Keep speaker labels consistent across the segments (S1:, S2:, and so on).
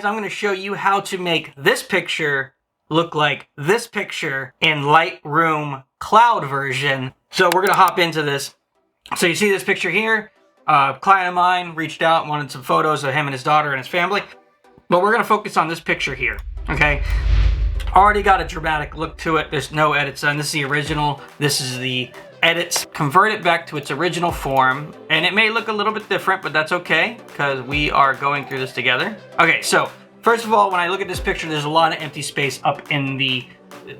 S1: I'm going to show you how to make this picture look like this picture in Lightroom cloud version. So we're going to hop into this. So you see this picture here. A client of mine reached out and wanted some photos of him and his daughter and his family. But we're going to focus on this picture here, okay? Already got a dramatic look to it. There's no edits done. This is the original. This is the edits. Convert it back to its original form. And it may look a little bit different, but that's okay because we are going through this together. Okay, so first of all, when I look at this picture, there's a lot of empty space up in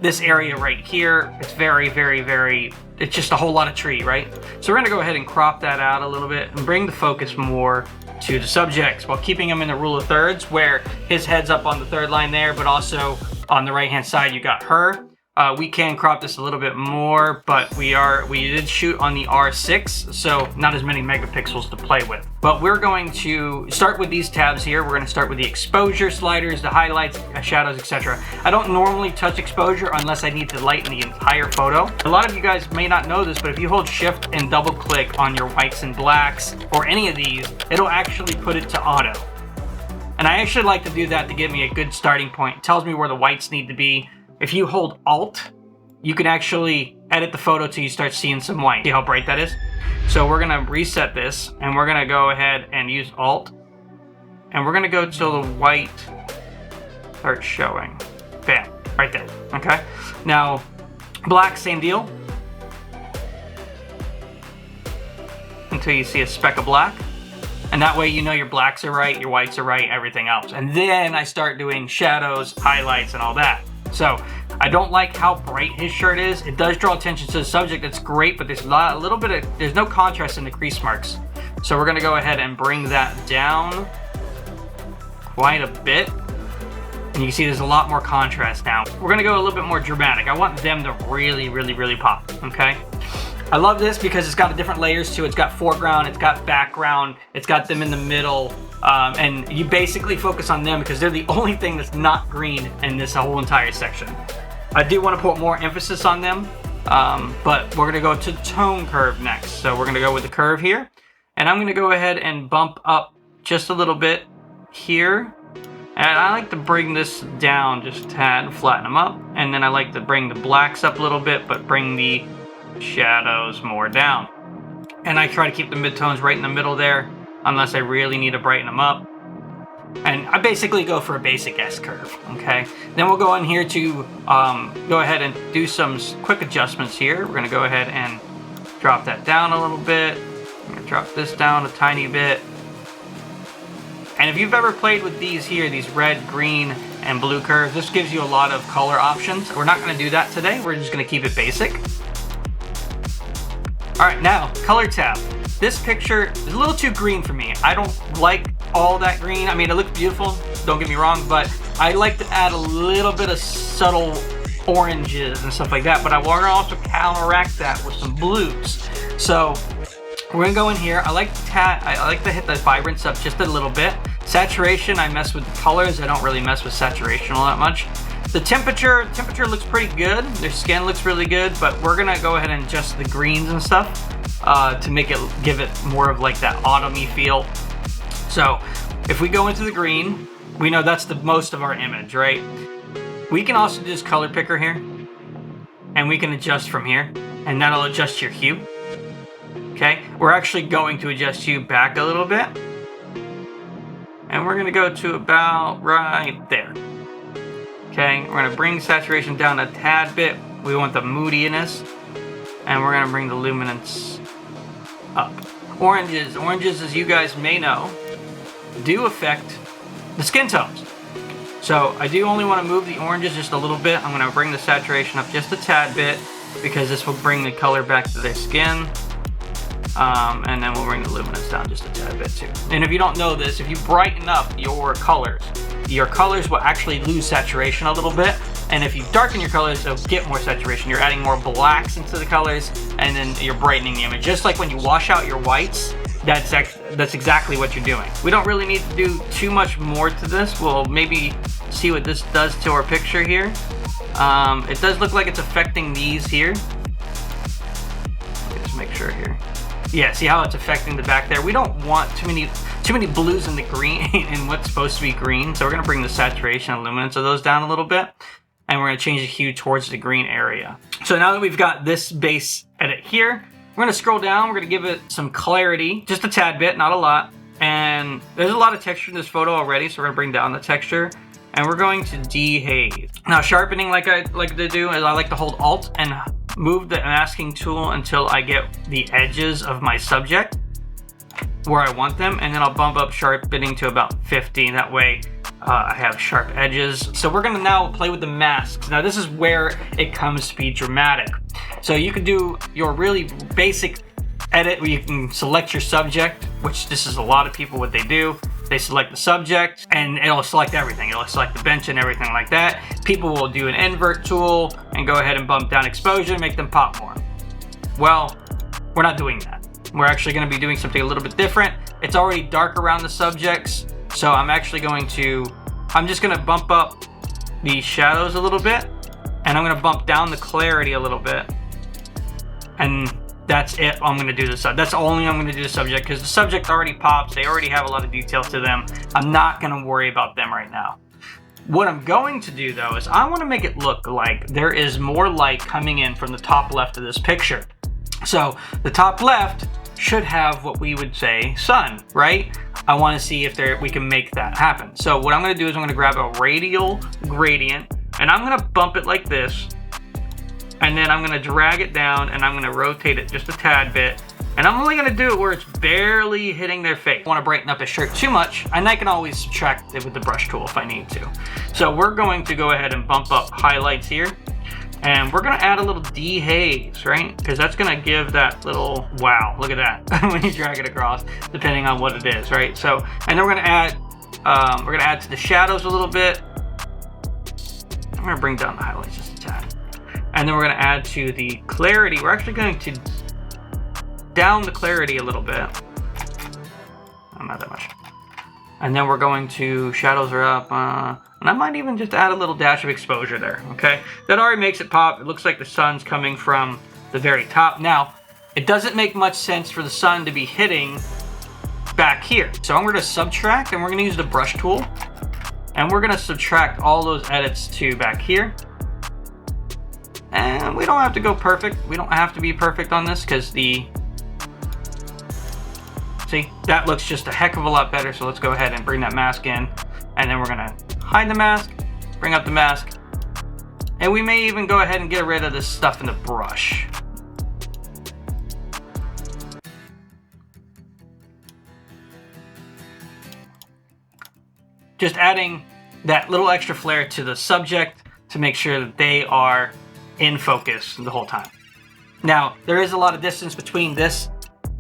S1: this area right here. It's very, it's just a whole lot of tree, right? So we're gonna go ahead and crop that out a little bit and bring the focus more to the subjects while keeping them in the rule of thirds, where his head's up on the third line there, but also on the right hand side you got her. We can crop this a little bit more, but we did shoot on the R6, so not as many megapixels to play with. But we're going to start with these tabs here. We're going to start with the exposure sliders, the highlights, shadows, etc. I don't normally touch exposure unless I need to lighten the entire photo. A lot of you guys may not know this, but if you hold shift and double click on your whites and blacks or any of these, it'll actually put it to auto. And I actually like to do that to give me a good starting point. It tells me where the whites need to be. If you hold Alt, you can actually edit the photo till you start seeing some white. See how bright that is? So we're gonna reset this and we're gonna go ahead and use Alt. And we're gonna go till the white starts showing. Bam, right there, okay? Now, black, same deal. Until you see a speck of black. And that way you know your blacks are right, your whites are right, everything else. And then I start doing shadows, highlights, and all that. So I don't like how bright his shirt is. It does draw attention to the subject. That's great, but there's there's no contrast in the crease marks. So we're gonna go ahead and bring that down quite a bit. And you can see there's a lot more contrast now. We're gonna go a little bit more dramatic. I want them to really pop, okay? I love this because it's got different layers to it. It's got foreground, it's got background, it's got them in the middle. And you basically focus on them because they're the only thing that's not green in this whole entire section. I do want to put more emphasis on them, but we're going to go to tone curve next. So we're going to go with the curve here. And I'm going to go ahead and bump up just a little bit here. And I like to bring this down just a tad and flatten them up. And then I like to bring the blacks up a little bit, but bring the shadows more down. And I try to keep the midtones right in the middle there, unless I really need to brighten them up. And I basically go for a basic S curve, okay? Then we'll go in here to go ahead and do some quick adjustments here. We're gonna go ahead and drop that down a little bit. I'm gonna drop this down a tiny bit. And if you've ever played with these here, these red, green, and blue curves, this gives you a lot of color options. We're not gonna do that today. We're just gonna keep it basic. All right, now, color tab. This picture is a little too green for me. I don't like all that green. I mean, it looks beautiful, don't get me wrong, but I like to add a little bit of subtle oranges and stuff like that, but I want to also counteract that with some blues. So we're gonna go in here. I like to hit the vibrance up just a little bit. Saturation, I mess with the colors. I don't really mess with saturation all that much. The temperature looks pretty good. Their skin looks really good, but we're gonna go ahead and adjust the greens and stuff to give it more of like that autumny feel. So if we go into the green, we know that's the most of our image, right? We can also do this color picker here, and we can adjust from here, and that'll adjust your hue. Okay, we're actually going to adjust hue back a little bit, and we're gonna go to about right there. Okay, we're gonna bring saturation down a tad bit. We want the moodiness, and we're gonna bring the luminance up. Oranges, as you guys may know, do affect the skin tones. So I do only want to move the oranges just a little bit. I'm gonna bring the saturation up just a tad bit because this will bring the color back to their skin. And then we'll bring the luminance down just a tad bit too. And if you don't know this, if you brighten up your colors will actually lose saturation a little bit. And if you darken your colors, it'll get more saturation. You're adding more blacks into the colors, and then you're brightening the image. Just like when you wash out your whites, that's exactly what you're doing. We don't really need to do too much more to this. We'll maybe see what this does to our picture here. It does look like it's affecting these here. Let's make sure here. Yeah, see how it's affecting the back there? We don't want too too many blues in the green in what's supposed to be green. So we're gonna bring the saturation and luminance of those down a little bit, and we're gonna change the hue towards the green area. So now that we've got this base edit here, we're gonna scroll down, we're gonna give it some clarity, just a tad bit, not a lot. And there's a lot of texture in this photo already, so we're gonna bring down the texture, and we're going to dehaze. Now sharpening, like I like to do, is I like to hold Alt and move the masking tool until I get the edges of my subject where I want them, and then I'll bump up sharpening to about 50. That way I have sharp edges. So we're gonna now play with the masks. Now this is where it comes to be dramatic. So you can do your really basic edit where you can select your subject, which this is a lot of people what they do. They select the subject and it'll select everything. It'll select the bench and everything like that. People will do an invert tool and go ahead and bump down exposure and make them pop more. Well, we're not doing that. We're actually going to be doing something a little bit different. It's already dark around the subjects, so I'm just going to bump up the shadows a little bit, and I'm going to bump down the clarity a little bit, and that's it. I'm going to do this. That's only I'm going to do the subject, because the subject already pops. They already have a lot of detail to them. I'm not going to worry about them right now. What I'm going to do though is I want to make it look like there is more light coming in from the top left of this picture. So the top left should have what we would say sun, right? I want to see if we can make that happen. So what I'm going to do is I'm going to grab a radial gradient, and I'm going to bump it like this, and then I'm going to drag it down, and I'm going to rotate it just a tad bit, and I'm only going to do it where it's barely hitting their face. I want to brighten up the shirt too much, and I can always subtract it with the brush tool if I need to. So we're going to go ahead and bump up highlights here, and we're going to add a little dehaze, right? Because that's going to give that little wow. Look at that when you drag it across, depending on what it is, right? So, and then we're going to add to the shadows a little bit. I'm going to bring down the highlights just a tad. And then we're going to add to the clarity. We're actually going to down the clarity a little bit. Not that much. And then we're going to, shadows are up. And I might even just add a little dash of exposure there, okay? That already makes it pop. It looks like the sun's coming from the very top. Now, it doesn't make much sense for the sun to be hitting back here. So I'm going to subtract, and we're going to use the brush tool. And we're going to subtract all those edits to back here. And we don't have to go perfect. We don't have to be perfect on this, because see, that looks just a heck of a lot better. So let's go ahead and bring that mask in. And then we're going to hide the mask, bring up the mask, and we may even go ahead and get rid of this stuff in the brush. Just adding that little extra flair to the subject to make sure that they are in focus the whole time. Now, there is a lot of distance between this,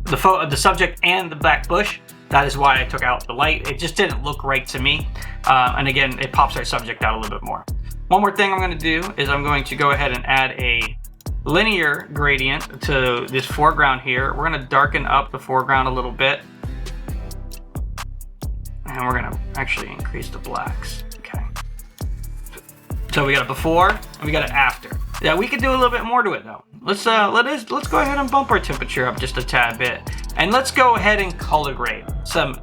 S1: the subject and the black bush. That is why I took out the light. It just didn't look right to me. And again, it pops our subject out a little bit more. One more thing I'm going to do is I'm going to go ahead and add a linear gradient to this foreground here. We're going to darken up the foreground a little bit. And we're going to actually increase the blacks. Okay. So we got a before and we got an after. Yeah, we could do a little bit more to it though. Let's go ahead and bump our temperature up just a tad bit. And let's go ahead and color grade some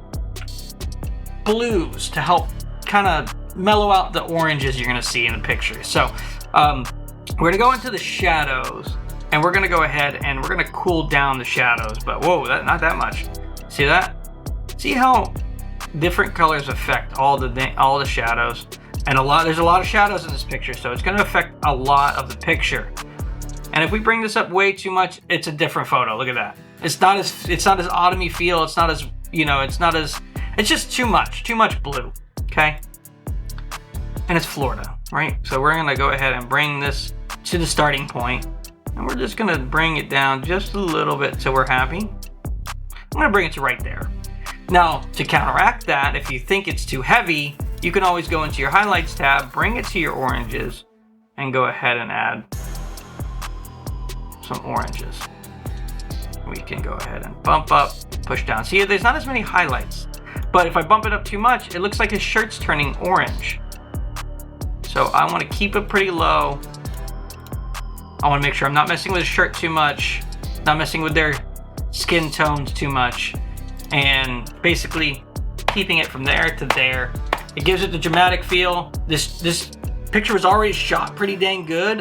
S1: blues to help kind of mellow out the oranges you're gonna see in the picture. So we're gonna go into the shadows, and we're gonna go ahead and we're gonna cool down the shadows. But whoa, not that much. See that? See how different colors affect all the shadows, and there's a lot of shadows in this picture, so it's gonna affect a lot of the picture. And if we bring this up way too much, it's a different photo. Look at that. It's not as autumny feel. It's not as, it's just too much blue, okay? And it's Florida, right? So we're gonna go ahead and bring this to the starting point, and we're just gonna bring it down just a little bit till we're happy. I'm gonna bring it to right there. Now, to counteract that, if you think it's too heavy, you can always go into your highlights tab, bring it to your oranges, and go ahead and add some oranges. We can go ahead and bump up, push down. See, there's not as many highlights, but if I bump it up too much, it looks like his shirt's turning orange. So I want to keep it pretty low. I want to make sure I'm not messing with his shirt too much, not messing with their skin tones too much, and basically keeping it from there to there. It gives it the dramatic feel. This picture was already shot pretty dang good.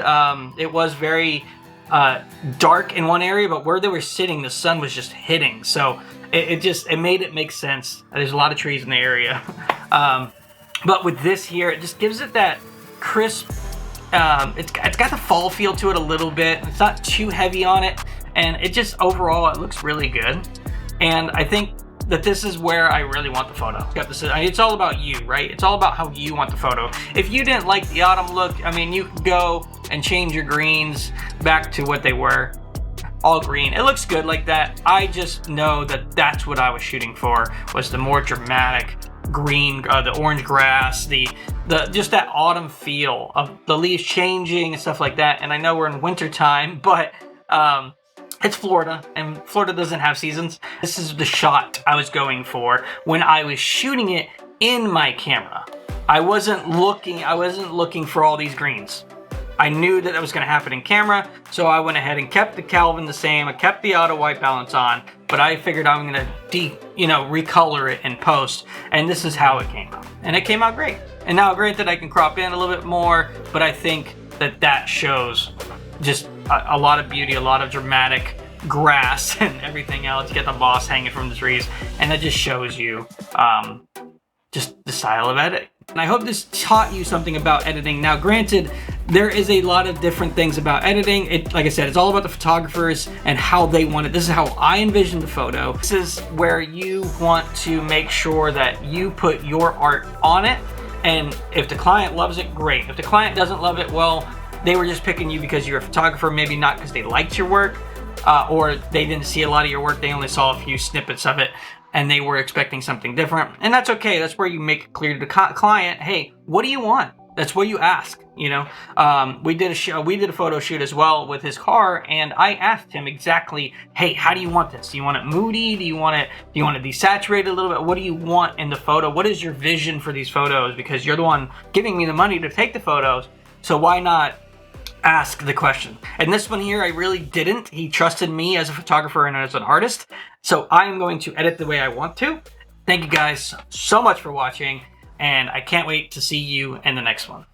S1: It was very dark in one area, but where they were sitting, the sun was just hitting. So it made it make sense. There's a lot of trees in the area. But with this here, it just gives it that crisp, it's got the fall feel to it a little bit. It's not too heavy on it. And it just, overall, it looks really good. And I think that this is where I really want the photo. It's all about you, right? It's all about how you want the photo. If you didn't like the autumn look, I mean, you can go and change your greens back to what they were, all green. It looks good like that. I just know that that's what I was shooting for, was the more dramatic green, the orange grass, the just that autumn feel of the leaves changing and stuff like that. And I know we're in winter time, but it's Florida, and Florida doesn't have seasons. This is the shot I was going for when I was shooting it in my camera. I wasn't looking for all these greens. I knew that was going to happen in camera, so I went ahead and kept the Kelvin the same. I kept the auto white balance on, but I figured I'm going to recolor it in post, and this is how it came out. And it came out great. And now, granted, I can crop in a little bit more, but I think that shows just a lot of beauty, a lot of dramatic grass and everything else. You get the moss hanging from the trees, and that just shows you just the style of edit. And I hope this taught you something about editing. Now, granted, there is a lot of different things about editing. Like I said, it's all about the photographers and how they want it. This is how I envision the photo. This is where you want to make sure that you put your art on it. And if the client loves it, great. If the client doesn't love it, well, they were just picking you because you're a photographer, maybe not because they liked your work, or they didn't see a lot of your work. They only saw a few snippets of it, and they were expecting something different. And that's okay. That's where you make it clear to the client, hey, what do you want? That's what you ask, you know? We did a photo shoot as well with his car, and I asked him exactly, hey, how do you want this? Do you want it moody? Do you want it desaturated a little bit? What do you want in the photo? What is your vision for these photos? Because you're the one giving me the money to take the photos, so why not ask the question? And this one here, I really didn't. He trusted me as a photographer and as an artist, so I am going to edit the way I want to. Thank you guys so much for watching, and I can't wait to see you in the next one.